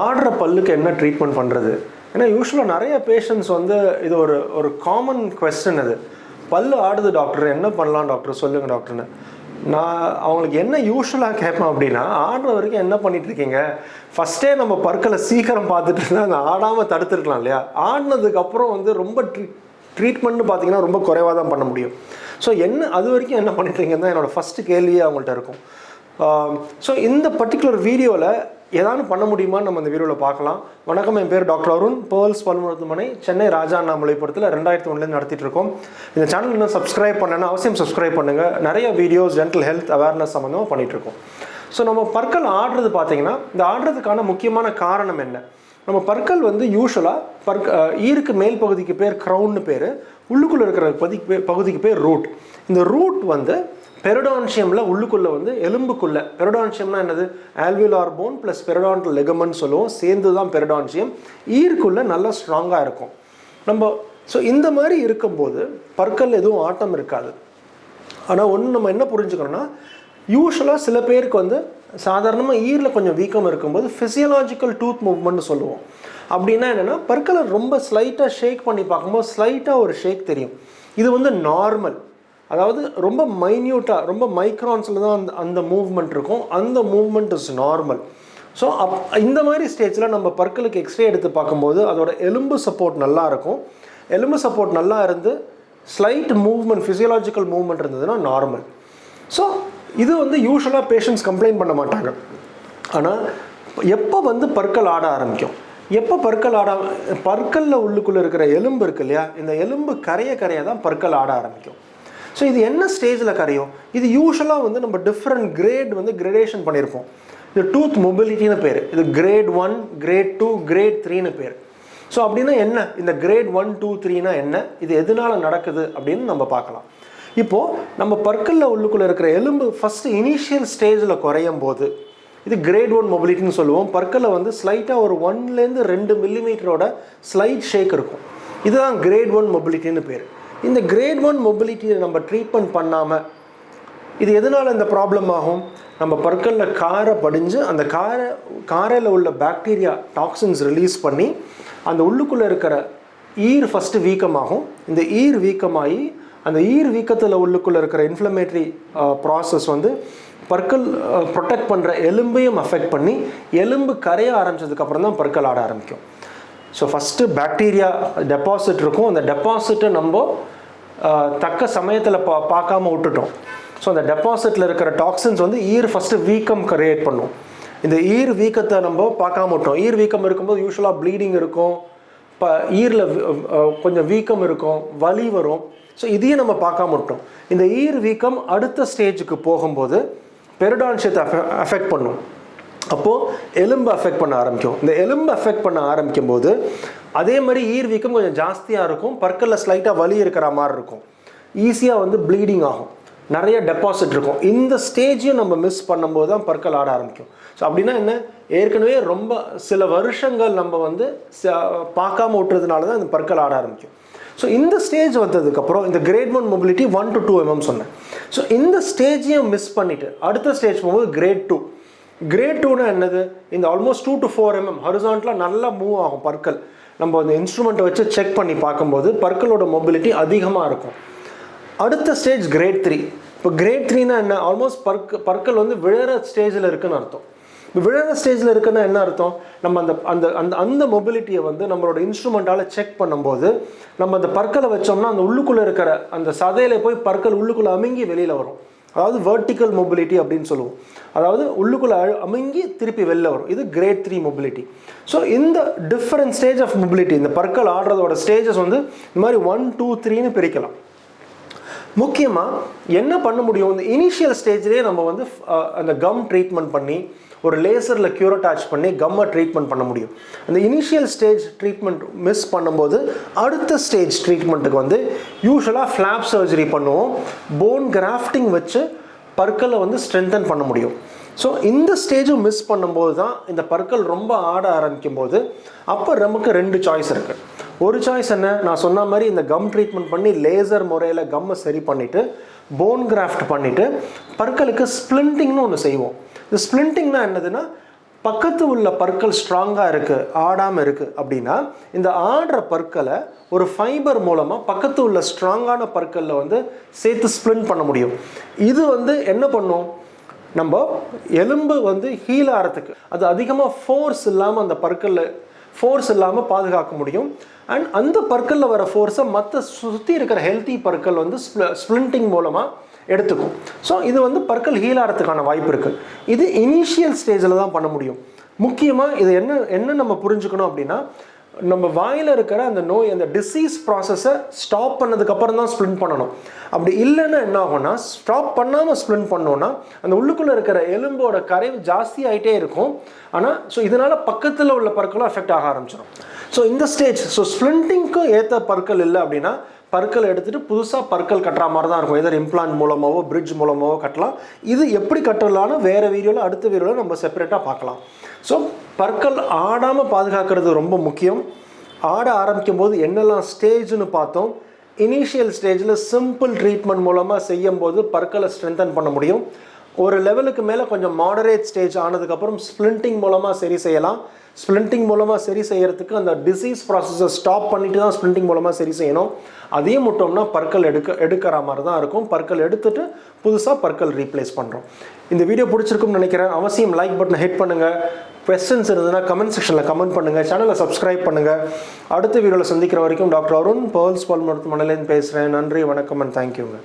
ஆடுற பல்லுக்கு என்ன ட்ரீட்மெண்ட் பண்ணுறது? ஏன்னா யூஸ்வலாக நிறைய பேஷண்ட்ஸ் வந்து இது ஒரு காமன் கொஸ்டின். அது பல்லு ஆடுது டாக்டர், என்ன பண்ணலாம் டாக்டர் சொல்லுங்கள் டாக்டர்னு. நான் அவங்களுக்கு என்ன யூஸ்வலாக கேட்பேன் அப்படின்னா, ஆடுற வரைக்கும் என்ன பண்ணிட்டு இருக்கீங்க, ஃபஸ்ட்டே நம்ம பற்களை சீக்கிரம் பார்த்துட்டு இருந்தால் அந்த ஆடாமல் தடுத்துருக்கலாம் இல்லையா? ஆடினதுக்கப்புறம் வந்து ரொம்ப ட்ரீட்மெண்ட்னு பார்த்தீங்கன்னா ரொம்ப குறைவாக தான் பண்ண முடியும். ஸோ அது வரைக்கும் என்ன பண்ணிட்டுருக்கீங்கன்னு தான் என்னோடய ஃபஸ்ட்டு கேள்வியே அவங்கள்ட்ட இருக்கும். ஸோ இந்த பர்டிகுலர் வீடியோவில் ஏதாவது பண்ண முடியுமான்னு நம்ம இந்த வீடியோவில் பார்க்கலாம். வணக்கம், என் பேர் டாக்டர் அருண், பேர்ல்ஸ் பல் மருத்துவமனை, சென்னை ராஜா அண்ணாமலைபுரத்தில் 2001 நடத்திட்டு இருக்கோம். இந்த சேனல் இன்னும் சப்ஸ்கிரைப் பண்ணலன்னா அவசியம் சப்ஸ்கிரைப் பண்ணுங்கள். நிறைய வீடியோஸ் டென்டல் ஹெல்த் அவேர்னஸ் சம்மந்தமாக பண்ணிகிட்ருக்கோம். ஸோ நம்ம பற்கள் ஆடுறது பார்த்தீங்கன்னா, இந்த ஆடுறதுக்கான முக்கியமான காரணம் என்ன? நம்ம பற்கள் வந்து யூஸ்வலாக ஈருக்கு மேல் பகுதிக்கு பேர் க்ரௌன்னு பேர், உள்ளுக்குள்ளே இருக்கிற பகுதிக்கு பேர் ரூட். இந்த ரூட் வந்து பெரிடான்ஷியமில் உள்ளுக்குள்ளே வந்து எலும்புக்குள்ளே, பெரிடான்ஷியம்னா என்னது? ஆல்வியோலார் போன் ப்ளஸ் பெரிடான்டல் லெகமெண்ட் சொல்லுவோம், சேர்ந்து தான் பெரிடான்ஷியம். ஈருக்குள்ளே நல்லா ஸ்ட்ராங்காக இருக்கும் நம்ம. ஸோ இந்த மாதிரி இருக்கும்போது பற்கள் எதுவும் ஆட்டம் இருக்காது. ஆனால் ஒன்று நம்ம என்ன புரிஞ்சுக்கணும்னா, யூஸ்வலாக சில பேருக்கு வந்து சாதாரணமாக ஈரில் கொஞ்சம் வீக்கம் இருக்கும்போது ஃபிசியலாஜிக்கல் டூத் மூவ்மெண்ட்னு சொல்லுவோம். அப்படின்னா என்னென்னா, பற்களை ரொம்ப ஸ்லைட்டாக ஷேக் பண்ணி பார்க்கும்போது ஸ்லைட்டாக ஒரு ஷேக் தெரியும். இது வந்து நார்மல். அதாவது ரொம்ப மைன்யூட்டாக, ரொம்ப மைக்ரான்ஸில் தான் அந்த மூவ்மெண்ட் இருக்கும். அந்த மூவ்மெண்ட் இஸ் நார்மல். ஸோ இந்த மாதிரி ஸ்டேஜில் நம்ம பற்களுக்கு எக்ஸ்ரே எடுத்து பார்க்கும்போது அதோட எலும்பு சப்போர்ட் நல்லா இருக்கும். எலும்பு சப்போர்ட் நல்லா இருந்து ஸ்லைட் மூவ்மெண்ட், ஃபிசியலாஜிக்கல் மூவ்மெண்ட் இருந்ததுன்னா நார்மல். ஸோ இது வந்து யூஸ்வலாக பேஷண்ட்ஸ் கம்ப்ளைண்ட் பண்ண மாட்டாங்க. ஆனால் எப்போ வந்து பற்கள் ஆட ஆரம்பிக்கும், எப்போ பற்களில் உள்ளுக்குள்ளே இருக்கிற எலும்பு இருக்கு இல்லையா, இந்த எலும்பு கரைய தான் பற்கள் ஆட ஆரம்பிக்கும். ஸோ இது என்ன ஸ்டேஜில் கரையும்? இது யூஸ்வலாக வந்து நம்ம டிஃப்ரெண்ட் கிரேட் வந்து கிரடேஷன் பண்ணியிருப்போம். இது டூத் மொபிலிட்டின்னு பேர். இது கிரேட் 1, கிரேட் 2, கிரேட் 3ன்னு பேர். ஸோ அப்படின்னா என்ன, இந்த கிரேட் 1, 2, 3னா என்ன, இது எதனால் நடக்குது அப்படின்னு நம்ம பார்க்கலாம். இப்போது நம்ம பற்களில் உள்ளுக்குள்ளே இருக்கிற எலும்பு ஃபஸ்ட்டு இனிஷியல் ஸ்டேஜில் குறையும் போது இது கிரேட் 1 மொபிலிட்டின்னு சொல்லுவோம். பற்களில் வந்து ஸ்லைட்டாக ஒரு 1லேருந்து 2 மில்லிமீட்டரோட ஸ்லைட் ஷேக் இருக்கும். இதுதான் கிரேட் 1 மொபிலிட்டின்னு பேர். இந்த கிரேட் 1 மொபிலிட்டியை நம்ம ட்ரீட்மெண்ட் பண்ணாமல் இது எதனால் இந்த ப்ராப்ளம் ஆகும்? நம்ம பற்களில் காரை படிஞ்சு அந்த காரையில் உள்ள பாக்டீரியா டாக்ஸின்ஸ் ரிலீஸ் பண்ணி அந்த உள்ளுக்குள்ளே இருக்கிற ஈர் ஃபஸ்ட்டு வீக்கமாகும். இந்த ஈர் வீக்கமாகி அந்த ஈர் வீக்கத்தில் உள்ளுக்குள்ளே இருக்கிற இன்ஃப்ளமேட்டரி ப்ராசஸ் வந்து பற்கள் ப்ரொடெக்ட் பண்ணுற எலும்பையும் அஃபெக்ட் பண்ணி எலும்பு கரைய ஆரம்பித்ததுக்கப்புறம் தான் பற்கள் ஆட ஆரம்பிக்கும். ஸோ ஃபஸ்ட்டு பாக்டீரியா டெபாசிட் இருக்கும். அந்த டெபாசிட்டை நம்ம தக்க சமயத்தில் பார்க்காம விட்டுட்டோம். ஸோ அந்த டெபாசிட்டில் இருக்கிற டாக்ஸின்ஸ் வந்து ஈர் ஃபஸ்ட்டு வீக்கம் கிரியேட் பண்ணும். இந்த ஈர் வீக்கத்தை நம்ம பார்க்காம விட்டோம். ஈர் வீக்கம் இருக்கும்போது யூஸ்வலாக ப்ளீடிங் இருக்கும், ஈரில் கொஞ்சம் வீக்கம் இருக்கும், வலி வரும். ஸோ இதையும் நம்ம பார்க்காம விட்டோம். இந்த ஈர் வீக்கம் அடுத்த ஸ்டேஜுக்கு போகும்போது பெரிடான்ஷியத்தை அஃபெக்ட் பண்ணும். அப்போது எலும்பு அஃபெக்ட் பண்ண ஆரம்பிக்கும். இந்த எலும்பு அஃபெக்ட் பண்ண ஆரம்பிக்கும் போது அதே மாதிரி ஈர் வீக்கம் கொஞ்சம் ஜாஸ்தியாக இருக்கும், பற்களில் ஸ்லைட்டாக வலி இருக்கிற மாதிரி இருக்கும், ஈஸியாக வந்து ப்ளீடிங் ஆகும், நிறைய டெபாசிட் இருக்கும். இந்த ஸ்டேஜையும் நம்ம மிஸ் பண்ணும்போது தான் பற்கள் ஆட ஆரம்பிக்கும். ஸோ அப்படின்னா என்ன, ஏற்கனவே ரொம்ப சில வருஷங்கள் நம்ம வந்து பார்க்காம விட்டுறதுனால தான் இந்த பற்கள் ஆட ஆரம்பிக்கும். ஸோ இந்த ஸ்டேஜ் வந்ததுக்கப்புறம் இந்த கிரேட் 1 மொபிலிட்டி 1 to 2 mm சொன்னேன். ஸோ இந்த ஸ்டேஜையும் மிஸ் பண்ணிவிட்டு அடுத்த ஸ்டேஜ் போகும்போது கிரேட் 2. கிரேட் 2னா என்னது, இந்த ஆல்மோஸ்ட் 2 to 4 mm ஹரிசான்டலாக நல்லா மூவ் ஆகும் பற்கள். நம்ம அந்த இன்ஸ்ட்ருமெண்ட்டை வச்சு செக் பண்ணி பார்க்கும்போது பற்களோட மொபிலிட்டி அதிகமாக இருக்கும். அடுத்த ஸ்டேஜ் கிரேட் 3. இப்போ கிரேட் 3னா என்ன, ஆல்மோஸ்ட் பற்கள் வந்து விழற ஸ்டேஜில் இருக்குன்னு அர்த்தம். இப்போ விழற ஸ்டேஜில் இருக்குன்னா என்ன அர்த்தம், நம்ம அந்த மொபிலிட்டியை வந்து நம்மளோட இன்ஸ்ட்ருமெண்ட்டால் செக் பண்ணும்போது நம்ம அந்த பற்களை வச்சோம்னா அந்த உள்ளுக்குள்ளே இருக்கிற அந்த சதையில் போய் பற்கள் உள்ளுக்குள்ளே அமுங்கி வெளியில் வரும். அதாவது வெர்டிக்கல் மொபிலிட்டி அப்படின்னு சொல்லுவோம். அதாவது உள்ளுக்குள்ளே அமுங்கி திருப்பி வெளில வரும். இது கிரேட் 3 மொபிலிட்டி. ஸோ இந்த டிஃப்ரெண்ட் ஸ்டேஜ் ஆஃப் மொபிலிட்டி, இந்த பற்கள் ஆடுறதோட ஸ்டேஜஸ் வந்து இந்த மாதிரி 1, 2, 3ன்னு பிரிக்கலாம். முக்கியமாக என்ன பண்ண முடியும், இந்த இனிஷியல் ஸ்டேஜ்லேயே நம்ம வந்து அந்த கம் ட்ரீட்மெண்ட் பண்ணி ஒரு லேசரில் க்யூர் அட்டாச் பண்ணி கம்மை ட்ரீட்மெண்ட் பண்ண முடியும். அந்த இனிஷியல் ஸ்டேஜ் ட்ரீட்மெண்ட் மிஸ் பண்ணும்போது அடுத்த ஸ்டேஜ் ட்ரீட்மெண்ட்டுக்கு வந்து யூஸ்வலாக ஃப்ளாப் சர்ஜரி பண்ணுவோம். போன் கிராஃப்டிங் வச்சு பற்களை வந்து ஸ்ட்ரென்தன் பண்ண முடியும். ஸோ இந்த ஸ்டேஜும் மிஸ் பண்ணும்போது தான் இந்த பற்கள் ரொம்ப ஆட ஆரம்பிக்கும் போது அப்போ நமக்கு 2 சாய்ஸ் இருக்குது. ஒரு சாய்ஸ் என்ன, நான் சொன்ன மாதிரி இந்த கம் ட்ரீட்மெண்ட் பண்ணி லேசர் முறையில் கம்மை சரி பண்ணிவிட்டு போன் கிராஃப்ட் பண்ணிவிட்டு பற்களுக்கு ஸ்ப்ளிண்டிங்னு ஒன்று செய்வோம். இந்த ஸ்ப்ளிண்டிங்னா என்னதுன்னா, பக்கத்து உள்ள பற்கள் ஸ்ட்ராங்காக இருக்குது, ஆடாமல் இருக்குது அப்படின்னா இந்த ஆடுற பற்களை ஒரு ஃபைபர் மூலமாக பக்கத்து உள்ள ஸ்ட்ராங்கான பற்களில் வந்து சேர்த்து ஸ்ப்ளிண்ட் பண்ண முடியும். இது வந்து என்ன பண்ணும், நம்ம எலும்பு வந்து ஹீல் ஆகிறதுக்கு அது அதிகமாக ஃபோர்ஸ் இல்லாமல் அந்த பற்களில் ஃபோர்ஸ் இல்லாமல் பாதுகாக்க முடியும். அண்ட் அந்த பற்களில் வர ஃபோர்ஸை மற்ற சுற்றி இருக்கிற ஹெல்த்தி பற்கள் வந்து ஸ்ப்ளிண்டிங் மூலமாக எடுத்துக்கும். ஸோ இது வந்து பற்கள் ஹீல் ஆகிறதுக்கான வாய்ப்பு இருக்குது. இது இனிஷியல் ஸ்டேஜில் தான் பண்ண முடியும். முக்கியமாக இது என்ன நம்ம புரிஞ்சுக்கணும் அப்படின்னா, நம்ம வாயில் இருக்கிற அந்த நோய், அந்த டிசீஸ் ப்ராசஸை ஸ்டாப் பண்ணதுக்கப்புறம் தான் ஸ்ப்ளிண்ட் பண்ணணும். அப்படி இல்லைன்னா என்ன ஆகும்னா, ஸ்டாப் பண்ணாமல் ஸ்ப்ளிண்ட் பண்ணோன்னா அந்த உள்ளுக்குள்ளே இருக்கிற எலும்போட கரைவு ஜாஸ்தி ஆகிட்டே இருக்கும். ஆனால் இதனால் பக்கத்தில் உள்ள பற்களும் அஃபெக்ட் ஆக ஆரம்பிச்சிடும். ஸோ இந்த ஸ்டேஜ் ஸ்ப்ளிண்டிங்க்கும் ஏற்ற பற்கள் இல்லை அப்படின்னா பற்கள் எடுத்துகிட்டு புதுசாக பற்கள் கட்டுற மாதிரி தான் இருக்கும். எதர் இம்ப்ளான்ட் மூலமாகவோ பிரிட்ஜ் மூலமாகவோ கட்டலாம். இது எப்படி கட்டலான்னு வேறு வீடியோவில் அடுத்த வீடியோவில் நம்ம செப்பரேட்டாக பார்க்கலாம். ஸோ பற்கள் ஆடாமல் பாதுகாக்கிறது ரொம்ப முக்கியம். ஆட ஆரம்பிக்கும் போது என்னெல்லாம் ஸ்டேஜ்னு பார்த்தோம். இனிஷியல் ஸ்டேஜில் சிம்பிள் ட்ரீட்மெண்ட் மூலமாக செய்யும் போது பற்களை ஸ்ட்ரென்தன் பண்ண முடியும். ஒரு லெவலுக்கு மேலே கொஞ்சம் மாடரேட் ஸ்டேஜ் ஆனதுக்கப்புறம் ஸ்ப்ளிண்டிங் மூலமாக சரி செய்யலாம். ஸ்ப்ளிண்டிங் மூலமாக சரி செய்கிறதுக்கு அந்த டிசீஸ் ப்ராசஸை ஸ்டாப் பண்ணிட்டு தான் ஸ்ப்ளிண்டிங் மூலமாக சரி செய்யணும். அதையும் விட்டோம்னா பற்கள் எடுக்கிற மாதிரி தான் இருக்கும். பற்கள் எடுத்துட்டு புதுசாக பற்கள் ரீப்ளேஸ் பண்ணுறோம். இந்த வீடியோ பிடிச்சிருக்கும்னு நினைக்கிறேன். அவசியம் லைக் பட்டனை ஹிட் பண்ணுங்கள். கொஸ்டின்ஸ் இருந்ததுன்னா கமெண்ட் செக்ஷனில் கமெண்ட் பண்ணுங்கள். சேனலை சப்ஸ்கிரைப் பண்ணுங்கள். அடுத்த வீடியோவில் சந்திக்கிற வரைக்கும் டாக்டர் அருண் பேர்ல்ஸ் பல் மருத்துவமனையிலேருந்து பேசுகிறேன். நன்றி, வணக்கம் அண்ட் தேங்க்யூங்க.